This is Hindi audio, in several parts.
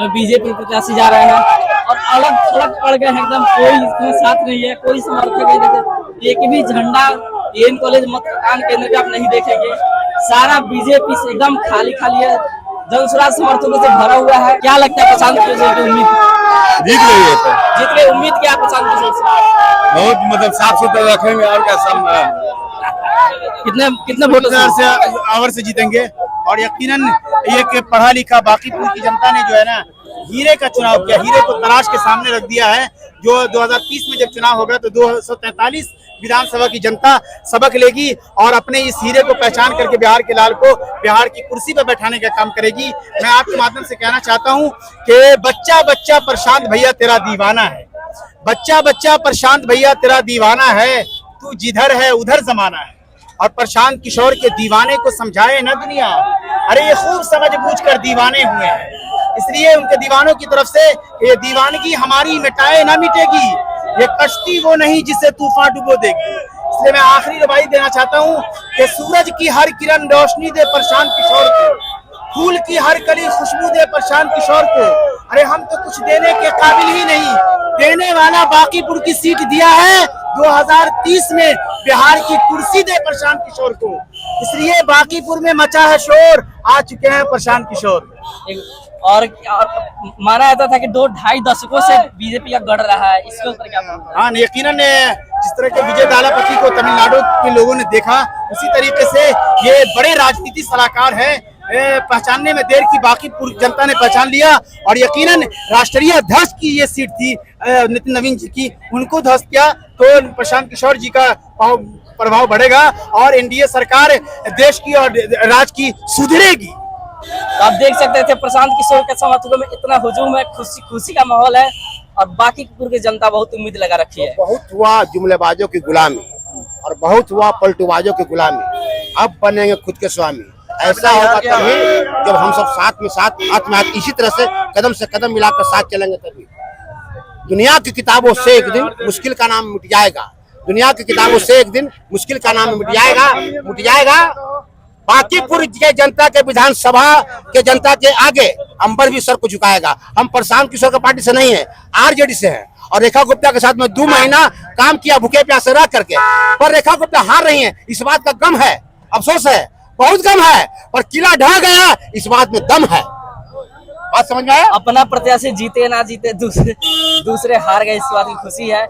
बीजेपी प्रत्याशी जा रहे हैं और अलग थलग पड़ गए हैं एकदम। कोई इसमें साथ नहीं है, कोई समर्थक नहीं देखे। एक भी झंडा एन कॉलेज मतदान केंद्र पे आप नहीं देखेंगे। सारा बीजेपी से एकदम खाली खाली है, जनसुराज समर्थकों से भरा हुआ है। क्या लगता है प्रशांत किशोर की उम्मीद जीत गई है? जीत गए? उम्मीद क्या प्रशांत किशोर से? बहुत मतलब साफ सुथरा रखेंगे और क्या सब कितने वोटों से आवर से जीतेंगे। और यकीनन ये पढ़ा लिखा बांकीपुर की जनता ने जो है ना हीरे का चुनाव किया, हीरे को तराश के सामने रख दिया है। जो 2030 में जब चुनाव होगा तो 243 विधानसभा की जनता सबक लेगी और अपने इस हीरे को पहचान करके बिहार के लाल को बिहार की कुर्सी पर बैठाने का काम करेगी। मैं आपके माध्यम से कहना चाहता हूं कि बच्चा बच्चा प्रशांत भैया तेरा दीवाना है, बच्चा बच्चा प्रशांत भैया तेरा दीवाना है, तू जिधर है उधर जमाना है। और प्रशांत किशोर के दीवाने को समझाए ना दुनिया, अरे ये खूब समझ बूझ कर दीवाने हुए हैं, इसलिए उनके दीवानों की तरफ से ये दीवानगी हमारी मिटाए ना मिटेगी, ये कश्ती वो नहीं जिसे तूफान डुबो देगी। इसलिए मैं आखिरी रवाई देना चाहता हूँ कि सूरज की हर किरण रोशनी दे प्रशांत किशोर को, फूल की हर कली खुशबू दे प्रशांत किशोर को। अरे हम तो कुछ देने के काबिल ही नहीं, देने वाला बांकीपुर की सीट दिया है, 2030 में बिहार की कुर्सी दे प्रशांत किशोर को। इसलिए बांकीपुर में मचा है शोर, आ चुके हैं प्रशांत किशोर। और माना जाता था कि 2-2.5 दशकों से बीजेपी का गढ़ रहा है, इसके ऊपर क्या मानते हैं? हाँ, यकीनन जिस तरह के विजय दालापति को तमिलनाडु के लोगों ने देखा, उसी तरीके से ये बड़े राजनीतिक सलाहकार हैं। पहचानने में देर की बांकीपुर जनता ने पहचान लिया और यकीनन राष्ट्रीय अध्यक्ष की ये सीट थी नितिन नवीन जी की, उनको ध्वस्त किया तो प्रशांत किशोर जी का प्रभाव बढ़ेगा और एनडीए सरकार देश की और राज्य की सुधरेगी। तो आप देख सकते थे प्रशांत किशोर के समर्थकों में इतना हुजूम है, खुशी का माहौल है और बांकीपुर की जनता बहुत उम्मीद लगा रखी है। बहुत हुआ जुमलेबाजों की गुलामी और बहुत हुआ पलटूबाजों की गुलामी, अब बनेंगे खुद के स्वामी। ऐसा होगा तभी जब हम सब साथ में हाथ में हाथ इसी तरह से कदम मिलाकर साथ चलेंगे, तभी दुनिया की किताबों से एक दिन मुश्किल का नाम मिट जाएगा, दुनिया की किताबों से एक दिन मुश्किल का नाम मिट जाएगा। बांकीपुर के जनता के विधानसभा के जनता के आगे अंबर भी सर को झुकाएगा। हम प्रशांत किशोर का पार्टी से नहीं है, आरजेडी से है और रेखा गुप्ता के साथ में 2 महीना काम किया भूखे प्यासे रह करके, पर रेखा गुप्ता हार रही है, इस बात का गम है, अफसोस है, बहुत गम है, पर किला ढह गया इस बात में दम है। बात समझ में आया? अपना प्रत्याशी जीते ना जीते दूसरे हार गए, इस बात की खुशी है।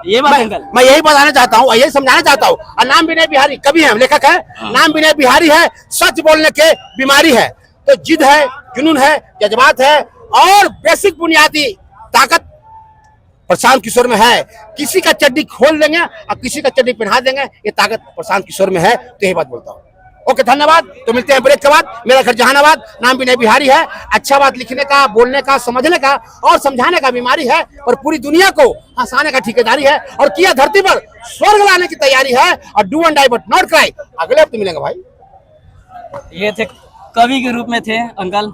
ये मैं यही बताना चाहता हूँ, यही समझाना चाहता हूँ। नाम विनय बिहारी कवि है, लेखक है, नाम विनय बिहारी है, सच बोलने के बीमारी है। तो जिद है, जुनून है, जज्बात है और बेसिक बुनियादी ताकत प्रशांत किशोर में है। किसी का चड्डी खोल देंगे और किसी का चड्डी पहना देंगे, ये ताकत प्रशांत किशोर में है। तो यही बात बोलता हूँ। ओके, धन्यवाद। तो मिलते हैं ब्रेक के बाद। मेरा घर जहानाबाद, नाम विनय बिहारी है। अच्छा बात लिखने का, बोलने का, समझने का और समझाने का बीमारी है और पूरी दुनिया को हंसाने का ठेकेदारी है और किया धरती पर स्वर्ग लाने की तैयारी है। और do and die but not cry. अगले हफ्ते मिलेंगे भाई। ये थे कवि के रूप में थे अंकल।